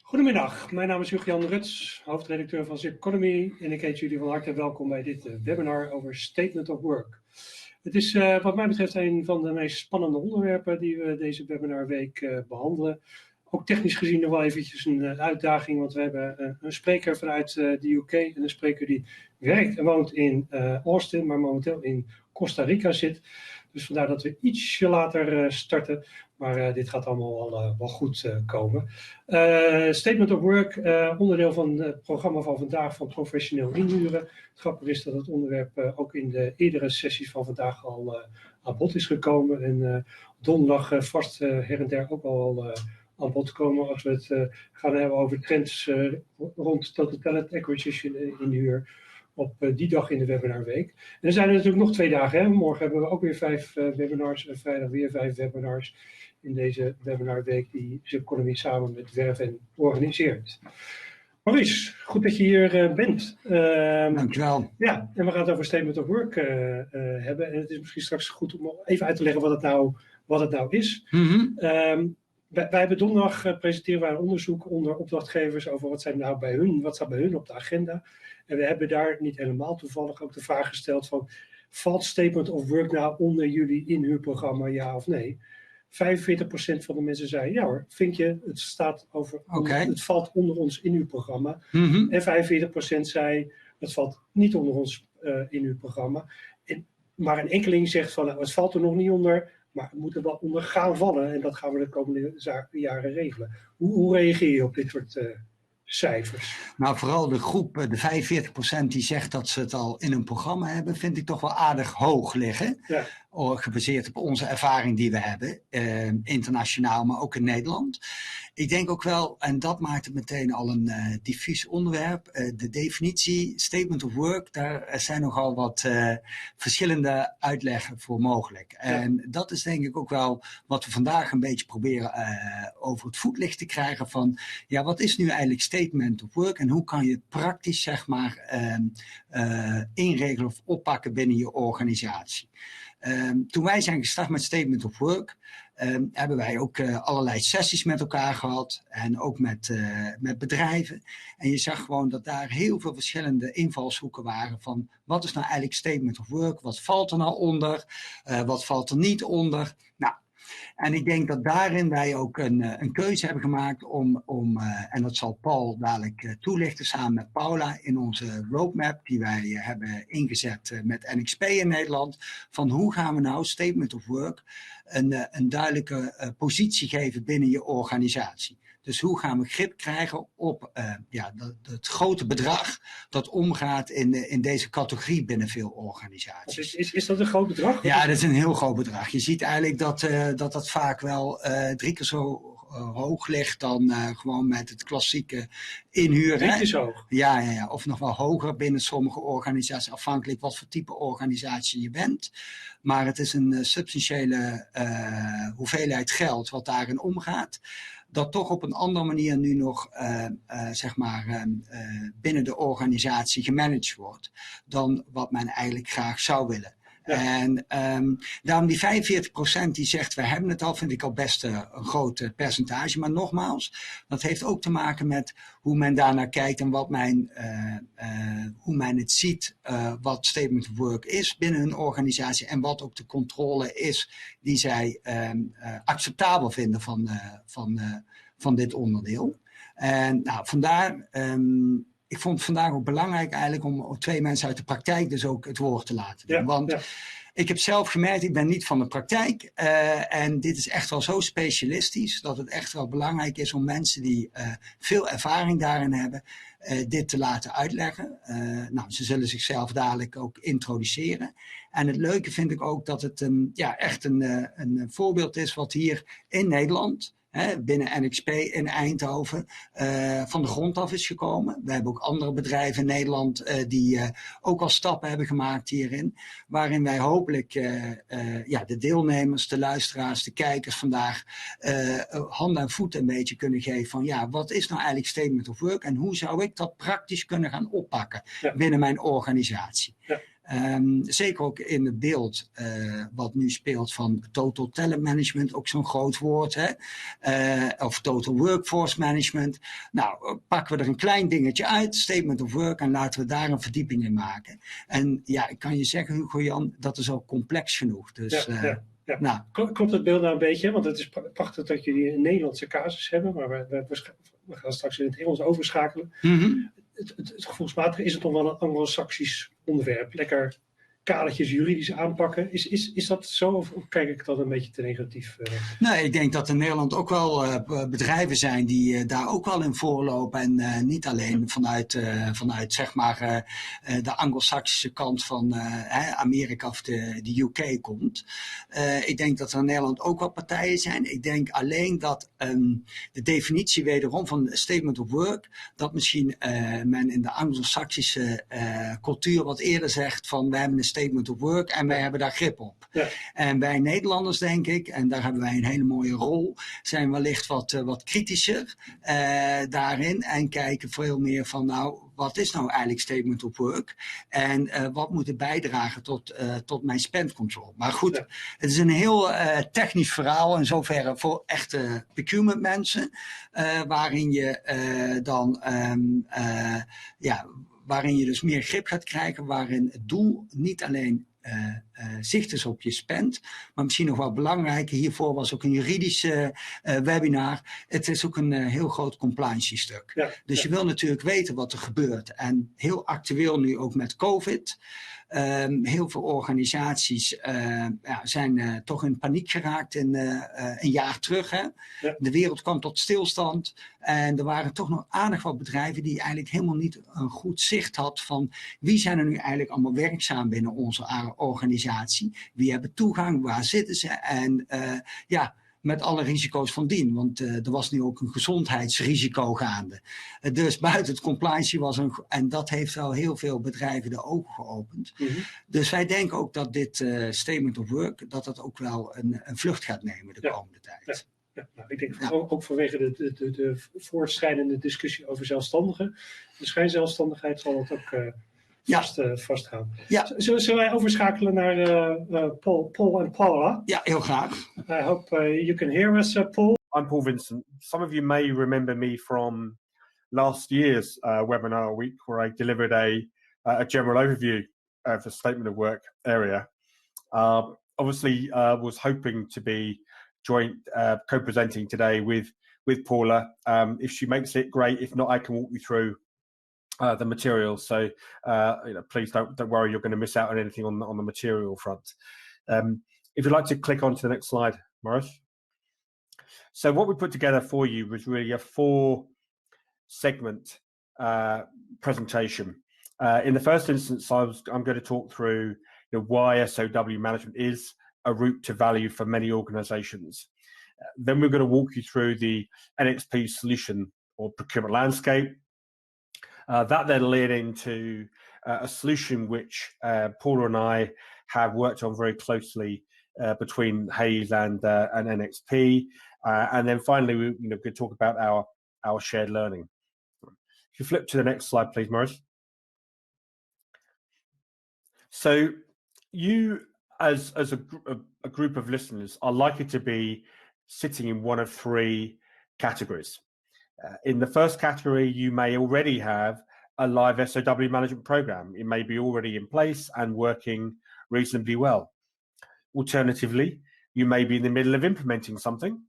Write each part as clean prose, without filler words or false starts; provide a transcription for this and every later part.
Goedemiddag, mijn naam is Jan Ruts, hoofdredacteur van SIP Economy en ik heet jullie van harte welkom bij dit webinar over Statement of Work. Het is wat mij betreft een van de meest spannende onderwerpen die we deze webinarweek behandelen. Ook technisch gezien nog wel eventjes een uitdaging, want we hebben een spreker vanuit de UK en een spreker die werkt en woont in Austin, maar momenteel in Costa Rica zit. Dus vandaar dat we ietsje later starten, maar dit gaat allemaal wel goed komen. Statement of Work, onderdeel van het programma van vandaag van professioneel inhuren. Het grappige is dat het onderwerp ook in de eerdere sessies van vandaag al aan bod is gekomen. En donderdag vast her en der ook al aan bod komen als we het gaan hebben over trends rond Total Talent Acquisition inhuur. Op die dag in de webinarweek. En er zijn er natuurlijk nog 2 dagen. Hè? Morgen hebben we ook weer 5 webinars en vrijdag weer 5 webinars in deze webinarweek die SIP Economy samen met Werven organiseert. Maurice, goed dat je hier bent. Dankjewel. Ja, en we gaan het over Statement of Work hebben. En het is misschien straks goed om even uit te leggen wat het nou is. Mm-hmm. Wij hebben donderdag presenteren wij een onderzoek onder opdrachtgevers over wat staat bij hun op de agenda. En we hebben daar niet helemaal toevallig ook de vraag gesteld van, valt Statement of Work nou onder jullie inhuurprogramma, ja of nee? 45% van de mensen zei, ja hoor, vind je, het staat over, het valt onder ons inhuurprogramma. Mm-hmm. En 45% zei, het valt niet onder ons inhuurprogramma. Maar een enkeling zegt van, nou, het valt er nog niet onder, maar het moet er wel onder gaan vallen. En dat gaan we de komende jaren regelen. Hoe reageer je op dit soort cijfers? Nou, vooral de groep, de 45% die zegt dat ze het al in hun programma hebben, vind ik toch wel aardig hoog liggen. Ja. Gebaseerd op onze ervaring die we hebben, internationaal, maar ook in Nederland. Ik denk ook wel, en dat maakt het meteen al een diffuus onderwerp, de definitie Statement of Work, daar zijn nogal wat verschillende uitleggen voor mogelijk. Ja. En dat is denk ik ook wel wat we vandaag een beetje proberen over het voetlicht te krijgen van, ja, wat is nu eigenlijk Statement of Work en hoe kan je het praktisch, zeg maar, inregelen of oppakken binnen je organisatie. Toen wij zijn gestart met Statement of Work, hebben wij ook allerlei sessies met elkaar gehad en ook met bedrijven. En je zag gewoon dat daar heel veel verschillende invalshoeken waren van wat is nou eigenlijk Statement of Work, wat valt er nou onder, wat valt er niet onder. Nou, en ik denk dat daarin wij ook een keuze hebben gemaakt om en dat zal Paul dadelijk toelichten samen met Paula in onze roadmap die wij hebben ingezet met NXP in Nederland. Van hoe gaan we nou Statement of Work een duidelijke positie geven binnen je organisatie. Dus hoe gaan we grip krijgen op het grote bedrag dat omgaat in deze categorie binnen veel organisaties. Is dat een groot bedrag? Ja, dat is een heel groot bedrag. Je ziet eigenlijk dat vaak wel 3 keer zo hoog ligt dan gewoon met het klassieke inhuren. 3 keer zo hoog? Ja, of nog wel hoger binnen sommige organisaties, afhankelijk wat voor type organisatie je bent. Maar het is een substantiële hoeveelheid geld wat daarin omgaat. Dat toch op een andere manier nu nog binnen de organisatie gemanaged wordt dan wat men eigenlijk graag zou willen. Ja. En daarom die 45% die zegt we hebben het al, vind ik al best een groot percentage. Maar nogmaals, dat heeft ook te maken met hoe men daarnaar kijkt en hoe men het ziet, wat Statement of Work is binnen hun organisatie en wat ook de controle is die zij acceptabel vinden van dit onderdeel. En nou, vandaar, ik vond het vandaag ook belangrijk eigenlijk om 2 mensen uit de praktijk dus ook het woord te laten doen. Want ik heb zelf gemerkt, ik ben niet van de praktijk en dit is echt wel zo specialistisch dat het echt wel belangrijk is om mensen die veel ervaring daarin hebben, dit te laten uitleggen. Ze zullen zichzelf dadelijk ook introduceren. En het leuke vind ik ook dat het echt een voorbeeld is wat hier in Nederland, binnen NXP in Eindhoven van de grond af is gekomen. We hebben ook andere bedrijven in Nederland die ook al stappen hebben gemaakt hierin. Waarin wij hopelijk de deelnemers, de luisteraars, de kijkers vandaag handen en voeten een beetje kunnen geven van wat is nou eigenlijk Statement of Work en hoe zou ik dat praktisch kunnen gaan oppakken binnen mijn organisatie. Ja. Zeker ook in het beeld wat nu speelt van total talent management, ook zo'n groot woord, hè? Of total workforce management. Nou, pakken we er een klein dingetje uit, statement of work, en laten we daar een verdieping in maken. En ja, ik kan je zeggen, Hugo Jan, dat is al complex genoeg. Dus, Ja. Nou. Klopt het beeld nou een beetje? Want het is prachtig dat jullie een Nederlandse casus hebben, maar we gaan straks in het Engels overschakelen. Het gevoelsmatig is het toch wel een Anglo-Saxisch onderwerp. Lekker kadertjes juridisch aanpakken. Is dat zo of kijk ik dat een beetje te negatief? Nee, ik denk dat in Nederland ook wel bedrijven zijn die daar ook wel in voorlopen. En niet alleen vanuit zeg maar de Anglo-Saxische kant van Amerika of de UK komt. Ik denk dat er in Nederland ook wel partijen zijn. Ik denk alleen dat de definitie wederom van statement of work, dat misschien men in de Anglo-Saxische cultuur wat eerder zegt van we hebben een statement of work en wij hebben daar grip op. Ja. En wij Nederlanders denk ik, en daar hebben wij een hele mooie rol, zijn wellicht wat kritischer daarin en kijken veel meer van nou, wat is nou eigenlijk statement of work en wat moet het bijdragen tot mijn spend control. Maar goed, ja. Het is een heel technisch verhaal in zoverre voor echte procurement mensen, waarin je waarin je dus meer grip gaat krijgen, waarin het doel niet alleen zicht is op je spend, maar misschien nog wel belangrijker, hiervoor was ook een juridische webinar, het is ook een heel groot compliance stuk. Ja, dus je wil natuurlijk weten wat er gebeurt en heel actueel nu ook met COVID. Heel veel organisaties zijn toch in paniek geraakt een jaar terug. Hè? Ja. De wereld kwam tot stilstand en er waren toch nog aardig wat bedrijven die eigenlijk helemaal niet een goed zicht had van wie zijn er nu eigenlijk allemaal werkzaam binnen onze organisatie, wie hebben toegang, waar zitten ze en met alle risico's van dien, want er was nu ook een gezondheidsrisico gaande. Dus buiten het compliance was en dat heeft wel heel veel bedrijven de ogen geopend. Mm-hmm. Dus wij denken ook dat dit statement of work, dat dat ook wel een vlucht gaat nemen de komende tijd. Ja, nou, ik denk ook vanwege de voortschrijdende discussie over zelfstandigen. De schijnzelfstandigheid zal het ook vastgaan. Ja. Zullen wij overschakelen naar Paul en Paula? Ja, heel graag. I hope you can hear us, Paul. I'm Paul Vincent. Some of you may remember me from last year's webinar week where I delivered a general overview of the statement of work area. Obviously, was hoping to be co-presenting today with Paula. If she makes it, great. If not, I can walk you through the material. So please don't worry, you're going to miss out on anything on the material front. If you'd like to click on to the next slide, Morris. So what we put together for you was really a 4-segment presentation. In the first instance, I'm going to talk through why SOW management is a route to value for many organizations. Then we're going to walk you through the NXP solution or procurement landscape. That then led into a solution which Paula and I have worked on very closely between Hayes and NXP. And then finally, we're going to talk about our shared learning. If you flip to the next slide, please, Morris. So you, as a group of listeners, are likely to be sitting in one of 3 categories. In the first category, you may already have a live SOW management program. It may be already in place and working reasonably well. Alternatively, you may be in the middle of implementing something.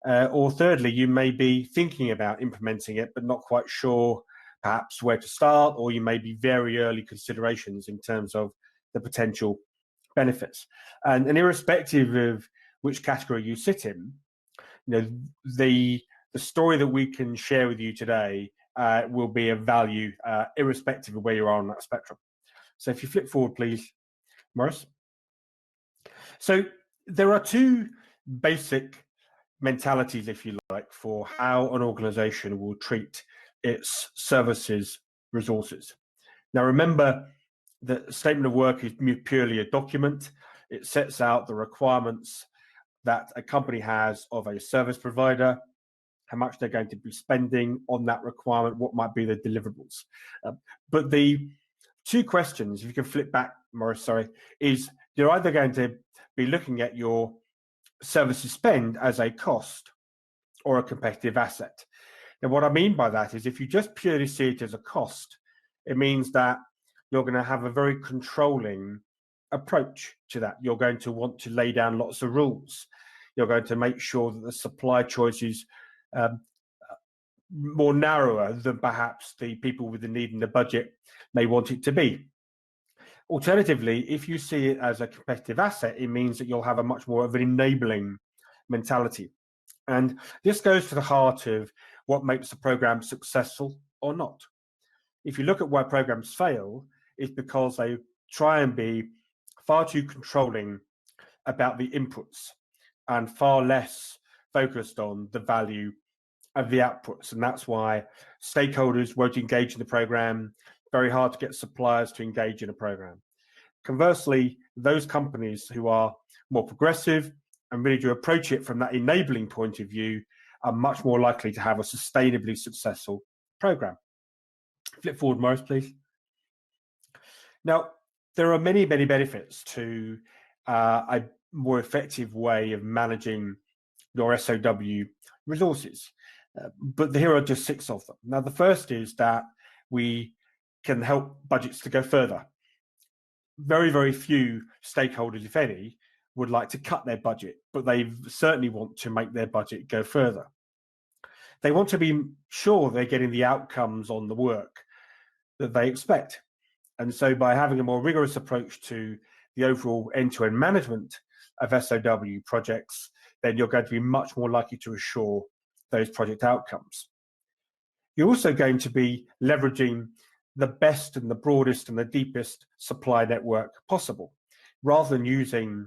Or thirdly, you may be thinking about implementing it, but not quite sure perhaps where to start, or you may be very early considerations in terms of the potential benefits. And irrespective of which category you sit in, the story that we can share with you today will be of value irrespective of where you are on that spectrum. So if you flip forward, please, Morris. So there are 2 basic mentalities, if you like, for how an organization will treat its services resources. Now, remember that statement of work is purely a document. It sets out the requirements that a company has of a service provider, how much they're going to be spending on that requirement, what might be the deliverables. But the two questions, if you can flip back, Maurice, sorry, is you're either going to be looking at your services spend as a cost or a competitive asset. Now, what I mean by that is if you just purely see it as a cost, it means that you're going to have a very controlling approach to that. You're going to want to lay down lots of rules. You're going to make sure that the supply choice is more narrower than perhaps the people with the need and the budget may want it to be. Alternatively, if you see it as a competitive asset, it means that you'll have a much more of an enabling mentality. And this goes to the heart of what makes a program successful or not. If you look at why programs fail, it's because they try and be far too controlling about the inputs and far less focused on the value of the outputs. And that's why stakeholders won't engage in the program. Very hard to get suppliers to engage in a program. Conversely, those companies who are more progressive and really do approach it from that enabling point of view are much more likely to have a sustainably successful program. Flip forward, Maurice, please. Now, there are many, many benefits to a more effective way of managing your SOW resources, but here are just 6 of them. Now, the first is that we can help budgets to go further. Very, very few stakeholders, if any, would like to cut their budget, but they certainly want to make their budget go further. They want to be sure they're getting the outcomes on the work that they expect. And so by having a more rigorous approach to the overall end-to-end management of SOW projects, then you're going to be much more likely to assure those project outcomes. You're also going to be leveraging the best and the broadest and the deepest supply network possible, rather than using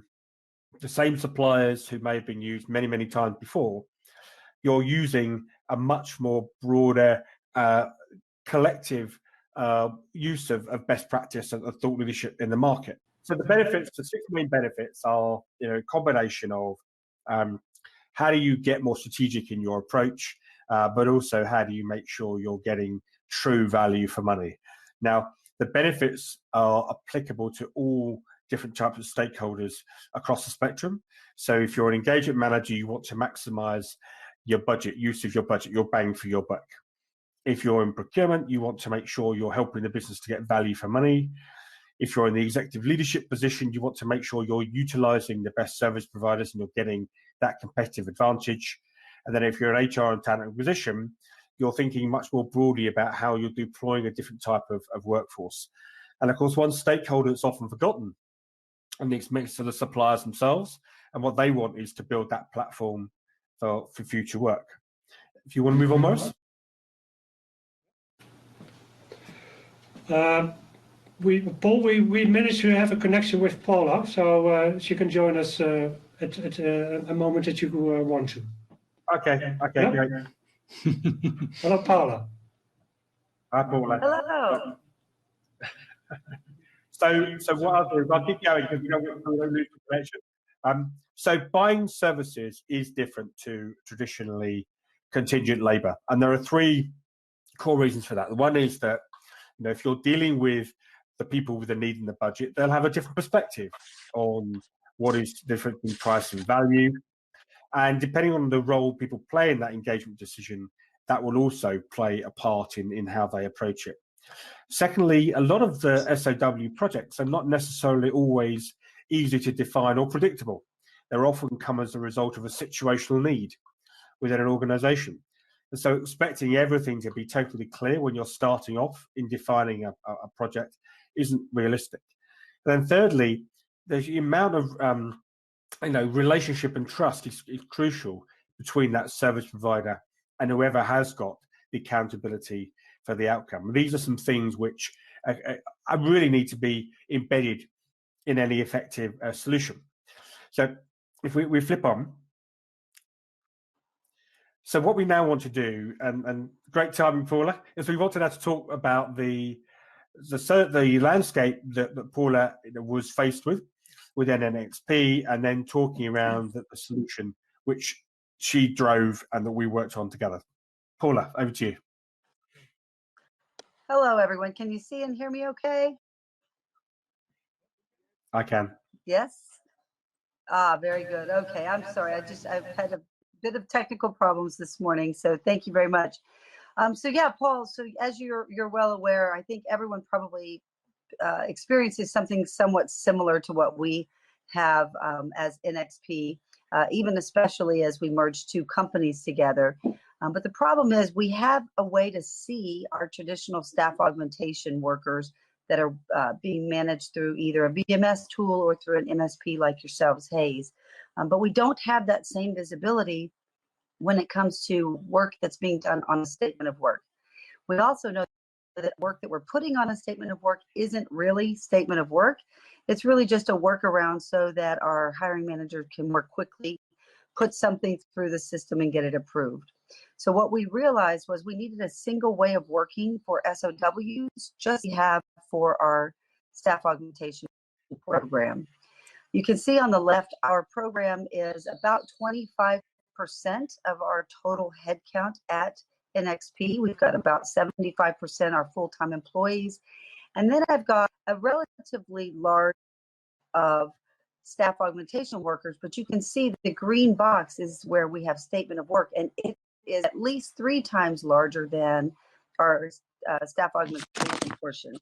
the same suppliers who may have been used many, many times before. You're using a much more broader collective use of best practice of thought leadership in the market. So the benefits, the 6 main benefits are, a combination of how do you get more strategic in your approach, but also how do you make sure you're getting true value for money. Now, the benefits are applicable to all different types of stakeholders across the spectrum. So if you're an engagement manager, you want to maximize your budget, use of your budget, your bang for your buck. If you're in procurement, you want to make sure you're helping the business to get value for money. If you're in the executive leadership position, you want to make sure you're utilizing the best service providers and you're getting that competitive advantage. And then if you're an HR and talent acquisition, you're thinking much more broadly about how you're deploying a different type of workforce. And of course, one stakeholder that's often forgotten and it's mixed to the suppliers themselves. And what they want is to build that platform for future work. If you want to move on, Maurice. Paul, we managed to have a connection with Paula, so she can join us at a moment that you want to. Okay, Yeah? great. Hello, Paula. Hi, Paula. Hello. So what I'll do is I'll keep going because we don't lose the connection. So buying services is different to traditionally contingent labour, and there are 3 core reasons for that. The one is that if you're dealing with the people with the need and the budget, they'll have a different perspective on what is different in price and value. And depending on the role people play in that engagement decision, that will also play a part in how they approach it. Secondly, a lot of the SOW projects are not necessarily always easy to define or predictable. They're often come as a result of a situational need within an organization. And so expecting everything to be totally clear when you're starting off in defining a project isn't realistic. And then thirdly, the amount of relationship and trust is crucial between that service provider and whoever has got the accountability for the outcome. And these are some things which I really need to be embedded in any effective solution. So if we flip on. So what we now want to do, and great timing, Paula, is we wanted to talk about the landscape that Paula was faced with within NXP, and then talking around the solution which she drove and that we worked on together. Paula, over to you. Hello, everyone. Can you see and hear me okay? I can. Yes? Very good. Okay, I'm sorry. I've had a bit of technical problems this morning, so thank you very much. So yeah, Paul, so as you're well aware, I think everyone probably experiences something somewhat similar to what we have as NXP, even especially as we merge two companies together. But the problem is we have a way to see our traditional staff augmentation workers that are being managed through either a VMS tool or through an MSP like yourselves, Hayes. But we don't have that same visibility when it comes to work that's being done on a statement of work. We also know that work that we're putting on a statement of work isn't really statement of work. It's really just a workaround so that our hiring manager can more quickly put something through the system and get it approved. So what we realized was we needed a single way of working for SOWs, just like we have for our staff augmentation program. You can see on the left, our program is about 25% of our total headcount at NXP. We've got about 75% are full-time employees. And then I've got a relatively large of staff augmentation workers, but you can see the green box is where we have statement of work, and it is at least 3 times larger than our staff augmentation portion.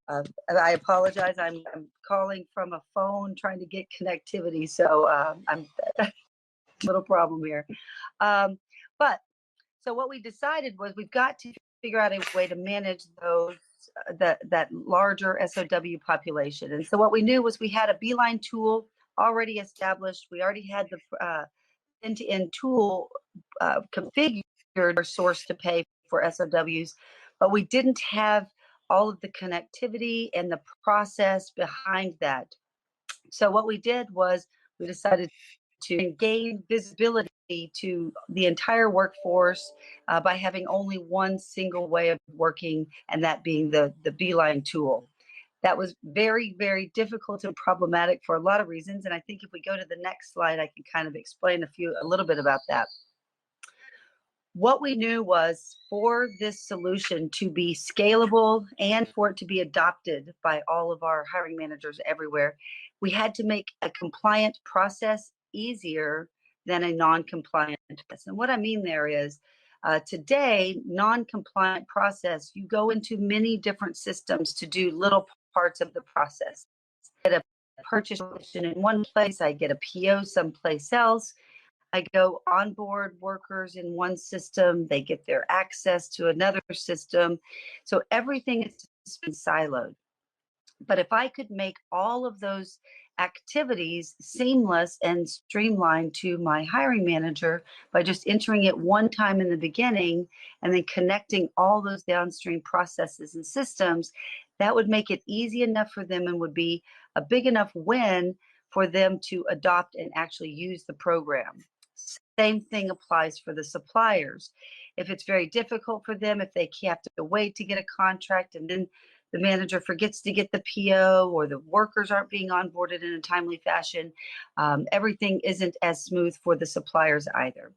I apologize. I'm calling from a phone trying to get connectivity, so I'm a little problem here. But so what we decided was we've got to figure out a way to manage those that larger SOW population. And so what we knew was we had a Beeline tool already established. We already had the end-to-end tool configured or source to pay for SOWs, but we didn't have all of the connectivity and the process behind that. So what we did was we decided to gain visibility to the entire workforce by having only one single way of working, and that being the Beeline tool. That was very, very difficult and problematic for a lot of reasons. And I think if we go to the next slide, I can kind of explain a little bit about that. What we knew was for this solution to be scalable and for it to be adopted by all of our hiring managers everywhere, we had to make a compliant process easier than a non-compliant process. And what I mean there is today, non-compliant process, you go into many different systems to do little parts of the process. I get a purchase in one place, I get a PO someplace else. I go onboard workers in one system, they get their access to another system. So everything is siloed. But if I could make all of those activities seamless and streamlined to my hiring manager by just entering it one time in the beginning and then connecting all those downstream processes and systems, that would make it easy enough for them and would be a big enough win for them to adopt and actually use the program. Same thing applies for the suppliers. If it's very difficult for them, if they have to wait to get a contract and then the manager forgets to get the PO or the workers aren't being onboarded in a timely fashion, everything isn't as smooth for the suppliers either.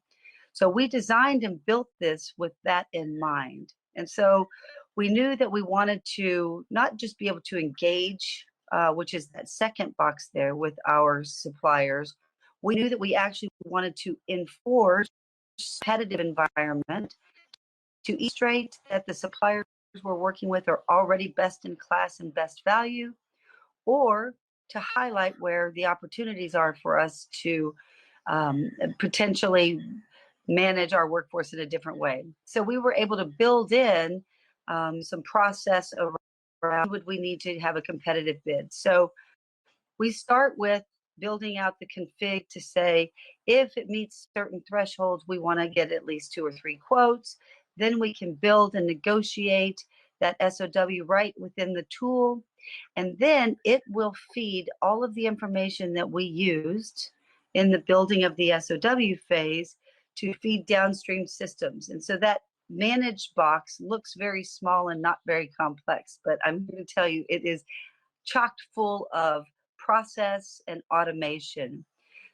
So we designed and built this with that in mind. And so we knew that we wanted to not just be able to engage, which is that second box there with our suppliers. We knew that we actually wanted to enforce a competitive environment to illustrate that the suppliers we're working with are already best in class and best value, or to highlight where the opportunities are for us to potentially manage our workforce in a different way. So we were able to build in some process around would we need to have a competitive bid. So we start with building out the config to say, if it meets certain thresholds, we want to get at least 2 or 3 quotes. Then we can build and negotiate that SOW right within the tool. And then it will feed all of the information that we used in the building of the SOW phase to feed downstream systems. And so that manage box looks very small and not very complex, but I'm going to tell you it is chocked full of process and automation.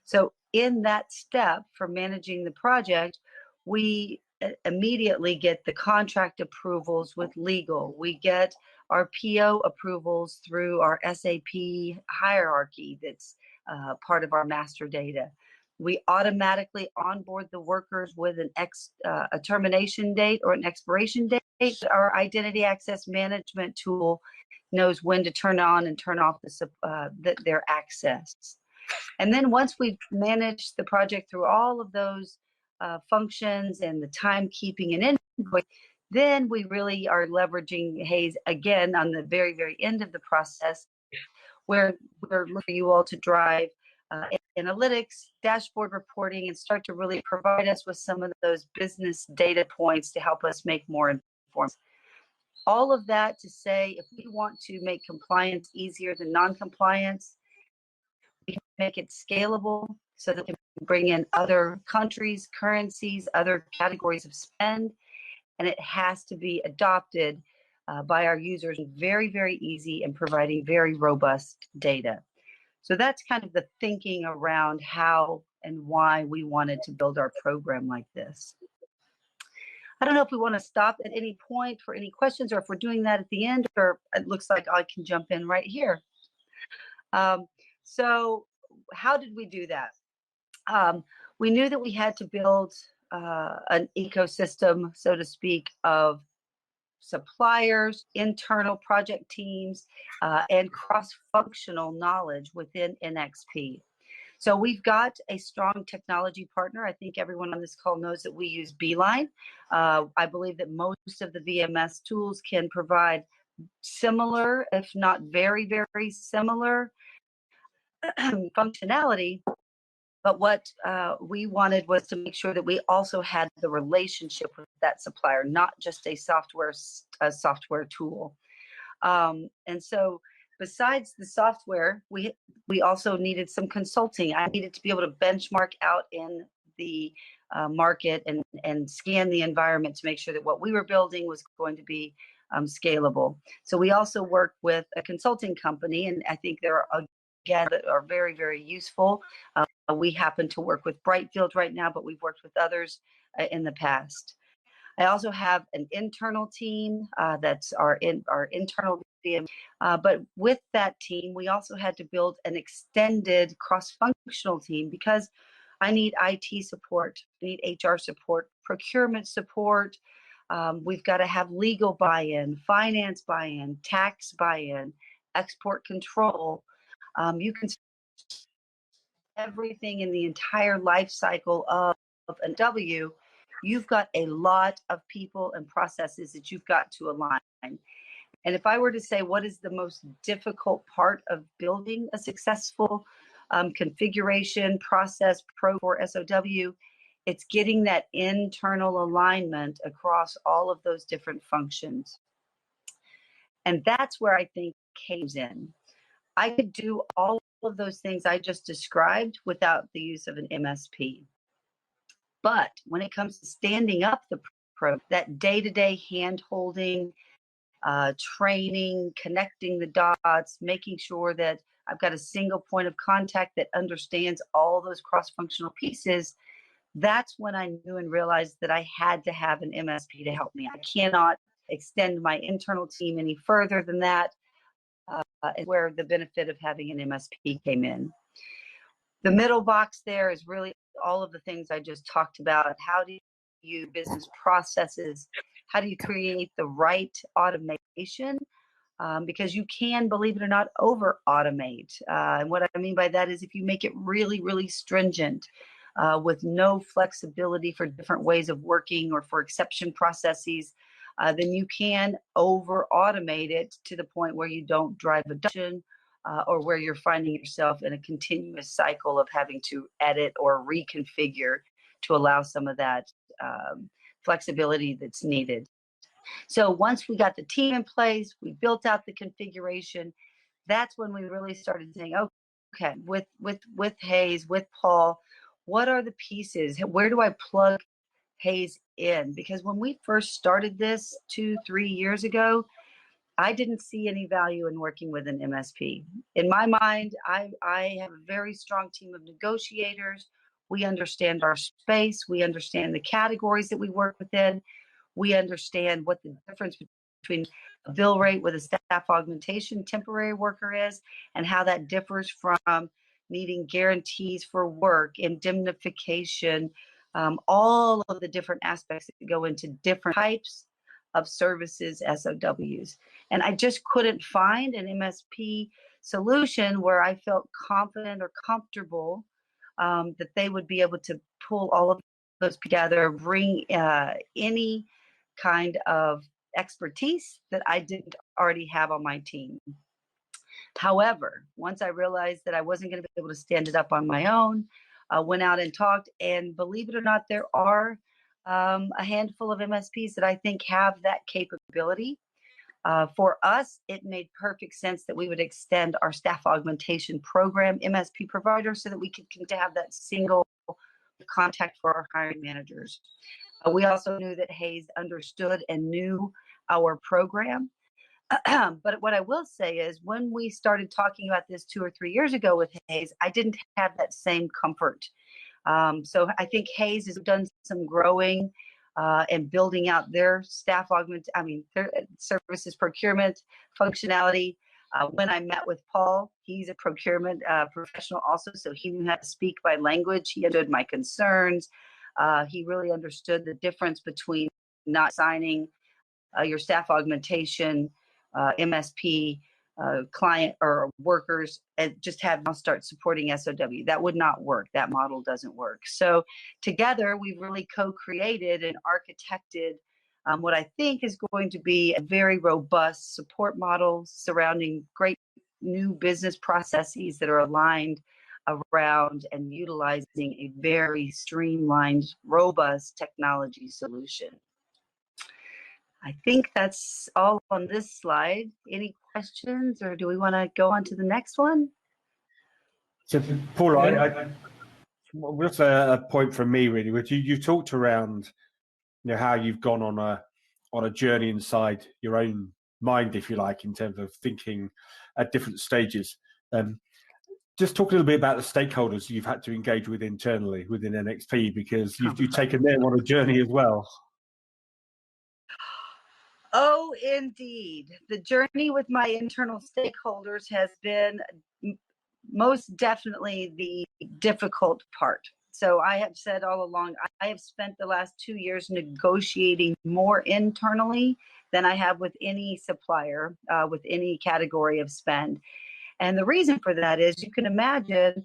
So in that step for managing the project, we immediately get the contract approvals with legal. We get our PO approvals through our SAP hierarchy that's part of our master data. We automatically onboard the workers with a termination date or an expiration date. Our identity access management tool knows when to turn on and turn off their access. And then once we've managed the project through all of those functions and the timekeeping and invoice, then we really are leveraging Hays again on the very, very end of the process, where we're looking for you all to drive analytics, dashboard reporting, and start to really provide us with some of those business data points to help us make more informed. All of that to say, if we want to make compliance easier than non-compliance, we can make it scalable so that we can bring in other countries, currencies, other categories of spend, and it has to be adopted by our users, very, very easy and providing very robust data. So that's kind of the thinking around how and why we wanted to build our program like this. I don't know if we want to stop at any point for any questions, or if we're doing that at the end, or it looks like I can jump in right here. So how did we do that? We knew that we had to build an ecosystem, so to speak, of suppliers, internal project teams, and cross-functional knowledge within NXP. So we've got a strong technology partner. I think everyone on this call knows that we use Beeline. I believe that most of the VMS tools can provide similar, if not very, very similar functionality. But what we wanted was to make sure that we also had the relationship with that supplier, not just a software tool. And so besides the software, we also needed some consulting. I needed to be able to benchmark out in the market and scan the environment to make sure that what we were building was going to be scalable. So we also worked with a consulting company, and I think there are, again, that are very, very useful. We happen to work with Brightfield right now, but we've worked with others in the past. I also have an internal team that's our internal VM. But with that team, we also had to build an extended cross-functional team, because I need IT support, I need HR support, procurement support. We've got to have legal buy-in, finance buy-in, tax buy-in, export control. You can everything in the entire life cycle of a W. You've got a lot of people and processes that you've got to align. And if I were to say what is the most difficult part of building a successful configuration process pro for SOW, it's getting that internal alignment across all of those different functions. And that's where I think Hays in. I could do all of those things I just described without the use of an MSP. But when it comes to standing up the pro, that day-to-day hand-holding, training, connecting the dots, making sure that I've got a single point of contact that understands all those cross-functional pieces, that's when I knew and realized that I had to have an MSP to help me. I cannot extend my internal team any further than that. Where the benefit of having an MSP came in. The middle box there is really all of the things I just talked about. How do you business processes? How do you create the right automation? Because you can, believe it or not, over automate. And what I mean by that is if you make it really, really stringent with no flexibility for different ways of working or for exception processes, then you can over automate it to the point where you don't drive adoption or where you're finding yourself in a continuous cycle of having to edit or reconfigure to allow some of that flexibility that's needed. So once we got the team in place, we built out the configuration, that's when we really started saying, okay, with Hays, with Paul, what are the pieces? Where do I plug Hays in? Because when we first started this 2-3 years ago, I didn't see any value in working with an MSP. In my mind, I have a very strong team of negotiators. We understand our space. We understand the categories that we work within. We understand what the difference between a bill rate with a staff augmentation temporary worker is, and how that differs from needing guarantees for work, indemnification, all of the different aspects that go into different types of services SOWs. And I just couldn't find an MSP solution where I felt confident or comfortable that they would be able to pull all of those together, bring any kind of expertise that I didn't already have on my team. However, once I realized that I wasn't going to be able to stand it up on my own, went out and talked, and believe it or not, there are a handful of MSPs that I think have that capability. For us, it made perfect sense that we would extend our staff augmentation program MSP provider so that we could have that single contact for our hiring managers. We also knew that Hayes understood and knew our program. But what I will say is when we started talking about this 2 or 3 years ago with Hayes, I didn't have that same comfort. So I think Hayes has done some growing and building out their staff their services procurement functionality. When I met with Paul, he's a procurement professional also, so he knew how to speak my language. He understood my concerns. He really understood the difference between not signing your staff augmentation MSP client or workers and just have now start supporting SOW. That would not work. That model doesn't work. So together we've really co-created and architected what I think is going to be a very robust support model surrounding great new business processes that are aligned around and utilizing a very streamlined, robust technology solution. I think that's all on this slide. Any questions, or do we want to go on to the next one? So, Paula, what's a point from me really, which you talked around, how you've gone on a journey inside your own mind, if you like, in terms of thinking at different stages. Just talk a little bit about the stakeholders you've had to engage with internally within NXP, because you've taken them on a journey as well. Oh, indeed. The journey with my internal stakeholders has been most definitely the difficult part. So I have said all along, I have spent the last 2 years negotiating more internally than I have with any supplier, with any category of spend. And the reason for that is you can imagine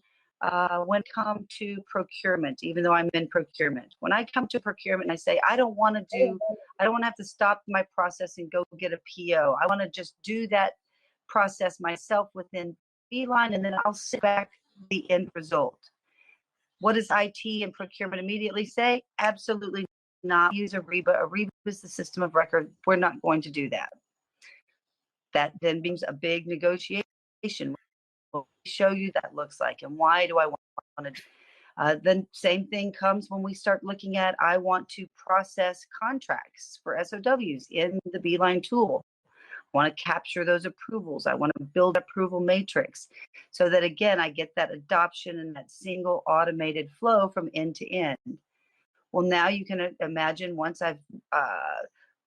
when it comes to procurement, even though I'm in procurement, when I come to procurement and I say, I don't want to have to stop my process and go get a PO. I want to just do that process myself within Beeline, and then I'll sit back the end result. What does IT and procurement immediately say? Absolutely not. Use Ariba. Ariba is the system of record. We're not going to do that. That then becomes a big negotiation. We'll show you that looks like, and why do I want to do then same thing comes when we start looking at, I want to process contracts for SOWs in the Beeline tool. I want to capture those approvals. I want to build an approval matrix so that, again, I get that adoption and that single automated flow from end to end. Well, now you can imagine once I've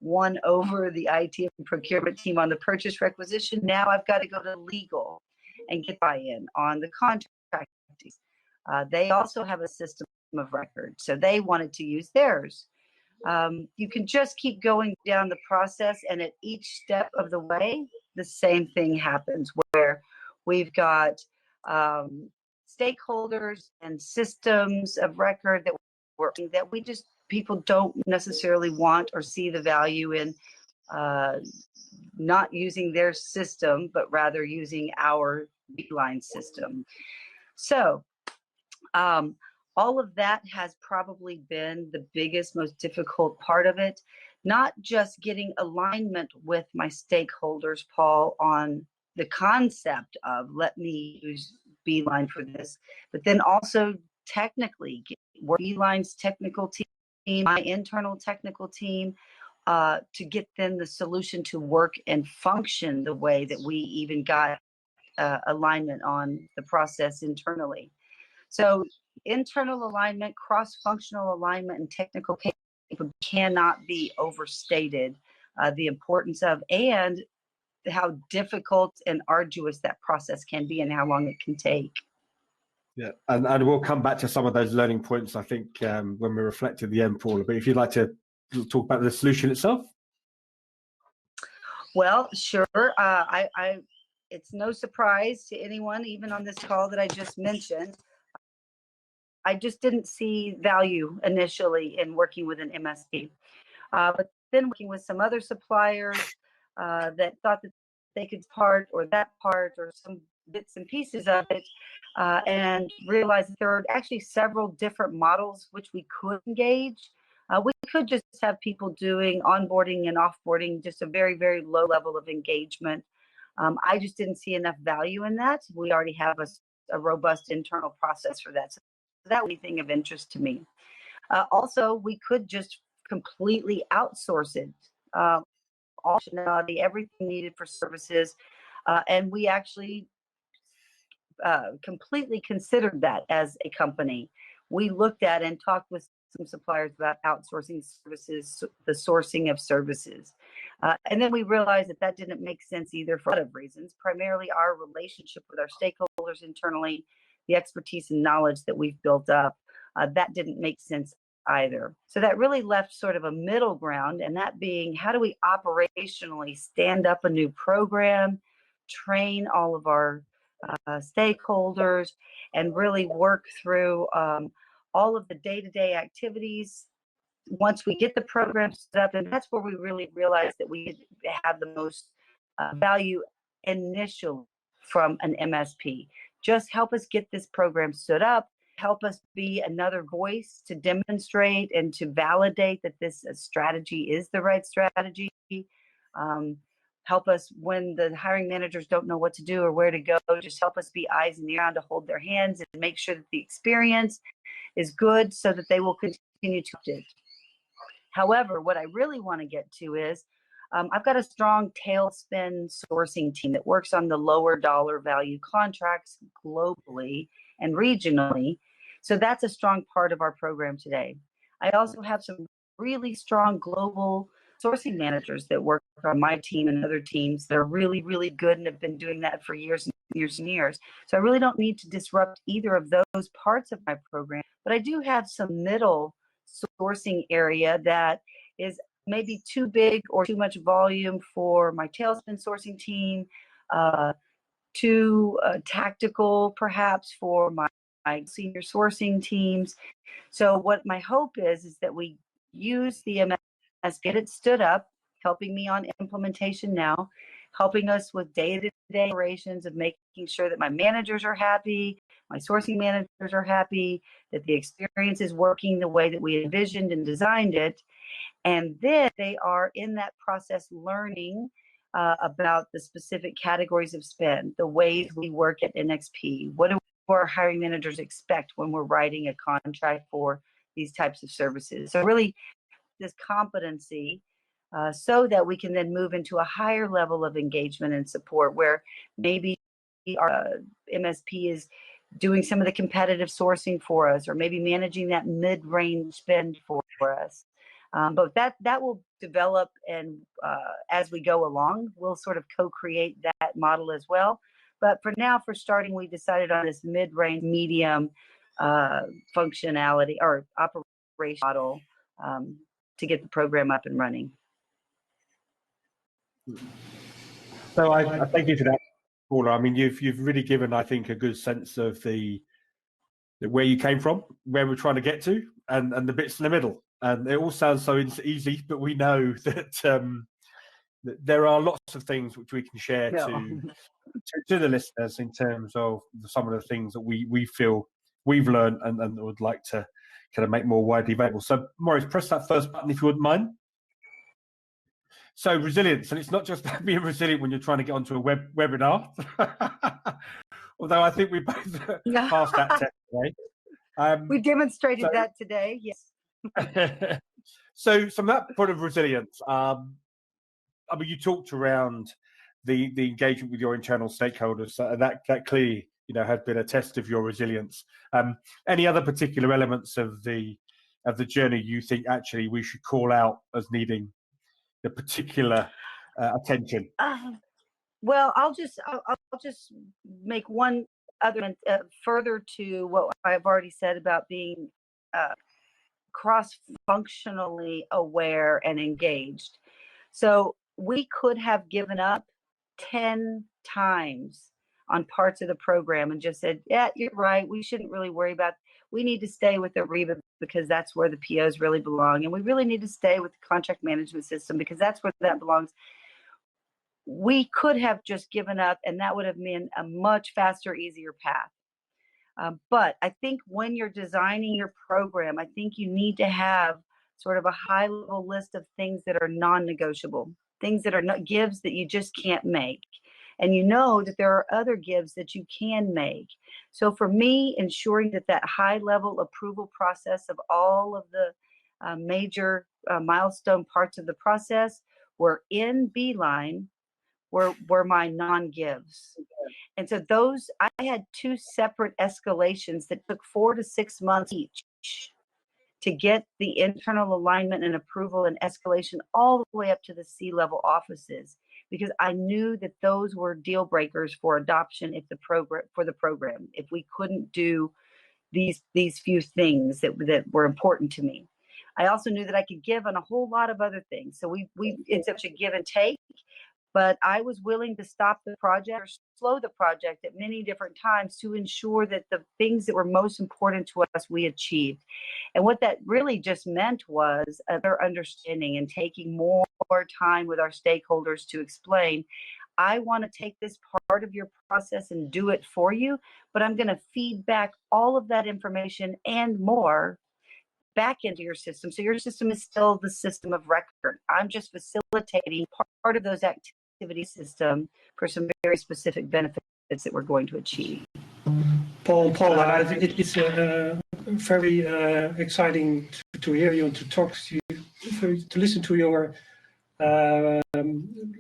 won over the IT and procurement team on the purchase requisition, now I've got to go to legal and get buy-in on the contract. They also have a system of record, so they wanted to use theirs. You can just keep going down the process, and at each step of the way, the same thing happens where we've got stakeholders and systems of record that working that people don't necessarily want or see the value in not using their system, but rather using our Beeline system. So all of that has probably been the biggest, most difficult part of it. Not just getting alignment with my stakeholders, Paul, on the concept of let me use Beeline for this, but then also technically work Beeline's technical team, my internal technical team, to get then the solution to work and function the way that we even got alignment on the process internally. So internal alignment, cross-functional alignment, and technical capability cannot be overstated the importance of, and how difficult and arduous that process can be and how long it can take. Yeah, and we'll come back to some of those learning points, I think, when we reflect at the end, Paula. But if you'd like to talk about the solution itself. Well, sure. It's no surprise to anyone, even on this call, that I just mentioned. I just didn't see value initially in working with an MSP. But then working with some other suppliers that thought that they could part or some bits and pieces of it, and realized that there are actually several different models which we could engage. We could just have people doing onboarding and offboarding, just a very, very low level of engagement. I just didn't see enough value in that. We already have a robust internal process for that. So that would be a thing of interest to me. Also, we could just completely outsource it, all functionality, everything needed for services. And we actually completely considered that as a company. We looked at and talked with some suppliers about outsourcing services, the sourcing of services. And then we realized that that didn't make sense either for a lot of reasons, primarily our relationship with our stakeholders internally, the expertise and knowledge that we've built up. That didn't make sense either. So that really left sort of a middle ground, and that being, how do we operationally stand up a new program, train all of our stakeholders, and really work through all of the day-to-day activities once we get the program set up. And that's where we really realized that we have the most value initially from an MSP. Just help us get this program stood up, help us be another voice to demonstrate and to validate that this strategy is the right strategy. Help us when the hiring managers don't know what to do or where to go, just help us be eyes and ears to hold their hands and make sure that the experience is good so that they will continue to do it. However, what I really want to get to is I've got a strong tailspin sourcing team that works on the lower dollar value contracts globally and regionally. So that's a strong part of our program today. I also have some really strong global sourcing managers that work on my team and other teams that are really, really good and have been doing that for years and years and years. So I really don't need to disrupt either of those parts of my program, but I do have some middle sourcing area that is maybe too big or too much volume for my tailspin sourcing team, too tactical perhaps for my senior sourcing teams. So what my hope is that we use the MS, get it stood up, helping me on implementation now, helping us with day-to-day operations of making sure that my managers are happy, my sourcing managers are happy, that the experience is working the way that we envisioned and designed it. And then they are in that process learning about the specific categories of spend, the ways we work at NXP. What do our hiring managers expect when we're writing a contract for these types of services? So really this competency so that we can then move into a higher level of engagement and support where maybe our MSP is doing some of the competitive sourcing for us, or maybe managing that mid-range spend for us. But that will develop, and as we go along, we'll sort of co-create that model as well. But for now, for starting, we decided on this mid-range, medium functionality or operation model to get the program up and running. So I thank you for that, Paula. I mean, you've really given, I think, a good sense of the where you came from, where we're trying to get to, and the bits in the middle. And it all sounds so easy, but we know that, that there are lots of things which we can share to the listeners in terms of some of the things that we feel we've learned and would like to kind of make more widely available. So, Maurice, press that first button if you wouldn't mind. So, resilience, and it's not just being resilient when you're trying to get onto a webinar, although I think we both passed that test today. We demonstrated that today, yes. So from that point of resilience, I mean, you talked around the engagement with your internal stakeholders, that clearly, you know, has been a test of your resilience. Any other particular elements of the journey you think actually we should call out as needing the particular attention? Well, I'll just make one other further to what I've already said about being cross-functionally aware and engaged. So we could have given up 10 times on parts of the program and just said, yeah, you're right, we shouldn't really worry about, we need to stay with the Ariba because that's where the POs really belong, and we really need to stay with the contract management system because that's where that belongs. We could have just given up, and that would have been a much faster, easier path. But I think when you're designing your program, I think you need to have sort of a high-level list of things that are non-negotiable, things that are not gives that you just can't make. And you know that there are other gives that you can make. So for me, ensuring that that high-level approval process of all of the major milestone parts of the process were in Beeline were my non-gives. And so those, I had 2 separate escalations that took 4 to 6 months each to get the internal alignment and approval and escalation all the way up to the C-level offices, because I knew that those were deal breakers for adoption if the program, if we couldn't do these few things that were important to me. I also knew that I could give on a whole lot of other things. So it's such a give and take. But I was willing to stop the project or slow the project at many different times to ensure that the things that were most important to us, we achieved. And what that really just meant was their understanding and taking more time with our stakeholders to explain, I want to take this part of your process and do it for you, but I'm going to feed back all of that information and more back into your system. So your system is still the system of record. I'm just facilitating part of those activities system for some very specific benefits that we're going to achieve. Paula, it's very exciting to hear you and to talk to you, to listen to your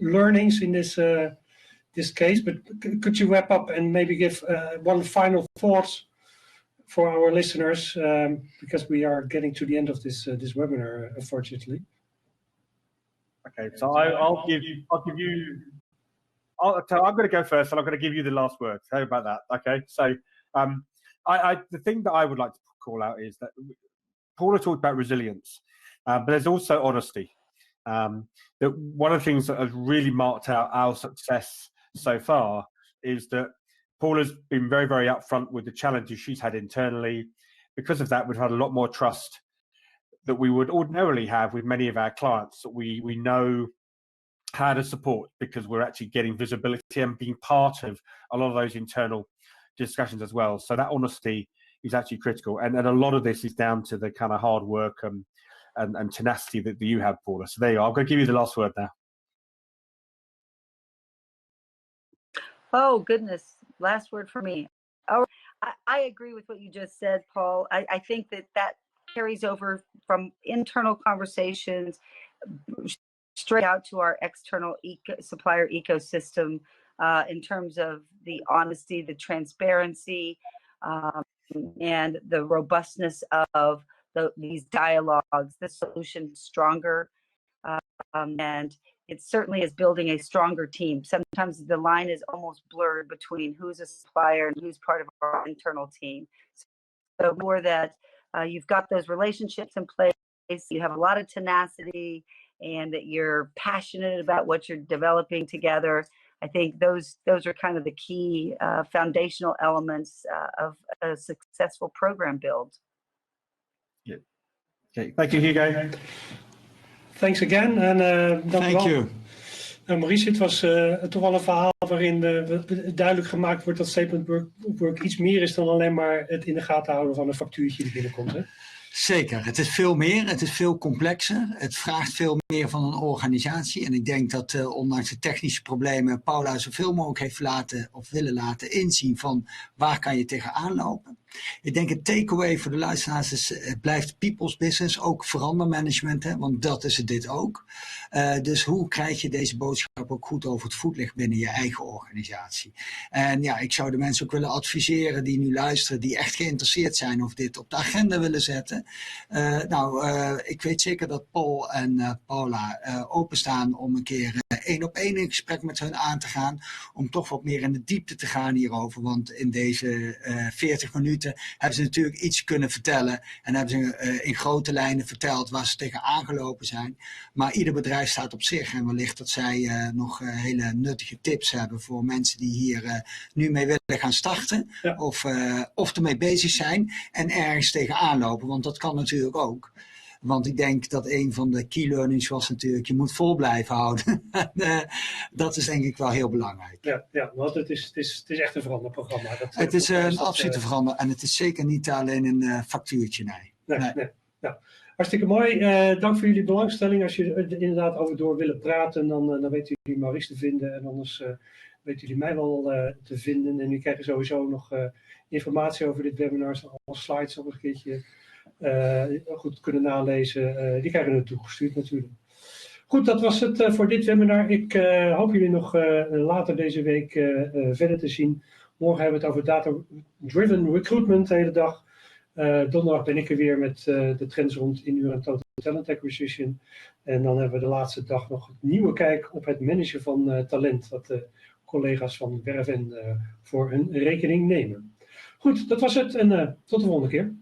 learnings in this case. But could you wrap up and maybe give one final thought for our listeners, because we are getting to the end of this webinar, unfortunately. Okay, so I'm going to go first, and I'm going to give you the last word. How about that? Okay, so the thing that I would like to call out is that Paula talked about resilience, but there's also honesty. That one of the things that has really marked out our success so far is that Paula's been very, very upfront with the challenges she's had internally. Because of that, we've had a lot more trust that we would ordinarily have with many of our clients. We know how to support because we're actually getting visibility and being part of a lot of those internal discussions as well. So that honesty is actually critical. And a lot of this is down to the kind of hard work and tenacity that you have, Paula. So there you are. I'm going to give you the last word now. Oh, goodness. Last word for me. Oh, I agree with what you just said, Paul. I think that carries over from internal conversations straight out to our external supplier ecosystem in terms of the honesty, the transparency, and the robustness of these dialogues, the solution stronger. And it certainly is building a stronger team. Sometimes the line is almost blurred between who's a supplier and who's part of our internal team. So more that you've got those relationships in place, you have a lot of tenacity, and that you're passionate about what you're developing together. I think those are kind of the key foundational elements of a successful program build. Yeah. Okay. Thank you, Hugo. Thanks again. En Thank you. Maurice, het was toch wel een verhaal waarin duidelijk gemaakt wordt dat statement of work iets meer is dan alleen maar het in de gaten houden van een factuurtje die binnenkomt. Hè? Zeker, het is veel meer, het is veel complexer, het vraagt veel meer van een organisatie en ik denk dat ondanks de technische problemen Paula zoveel mogelijk heeft willen laten inzien van waar kan je tegenaan lopen. Ik denk het takeaway voor de luisteraars is, het blijft people's business, ook verandermanagement, hè, want dat is het dit ook. Dus hoe krijg je deze boodschap ook goed over het voetlicht binnen je eigen organisatie? En ja, ik zou de mensen ook willen adviseren die nu luisteren, die echt geïnteresseerd zijn of dit op de agenda willen zetten. Ik weet zeker dat Paul en Paula openstaan om een keer 1-op-1 in gesprek met hun aan te gaan, om toch wat meer in de diepte te gaan hierover, want in deze 40 minuten hebben ze natuurlijk iets kunnen vertellen en hebben ze in grote lijnen verteld waar ze tegen aangelopen zijn. Maar ieder bedrijf staat op zich en wellicht dat zij nog hele nuttige tips hebben voor mensen die hier nu mee willen gaan starten, ja, of ermee bezig zijn en ergens tegen aanlopen, want dat kan natuurlijk ook. Want ik denk dat een van de key learnings was natuurlijk, je moet vol blijven houden. Dat is denk ik wel heel belangrijk. Ja, want het is echt een veranderprogramma. Het is een absolute verander en het is zeker niet alleen een factuurtje, nee. Nou, hartstikke mooi. Dank voor jullie belangstelling. Als je er inderdaad over door willen praten, dan weten jullie Maurice te vinden. En anders weten jullie mij wel te vinden. En jullie krijgen sowieso nog informatie over dit webinar. Alle slides nog een keertje goed kunnen nalezen. Die krijgen we toegestuurd natuurlijk. Goed, dat was het voor dit webinar. Ik hoop jullie nog later deze week verder te zien. Morgen hebben we het over data-driven recruitment de hele dag. Donderdag ben ik er weer met de trends rond in-uur en total talent acquisition. En dan hebben we de laatste dag nog een nieuwe kijk op het managen van talent. Wat de collega's van Werven voor hun rekening nemen. Goed, dat was het en tot de volgende keer.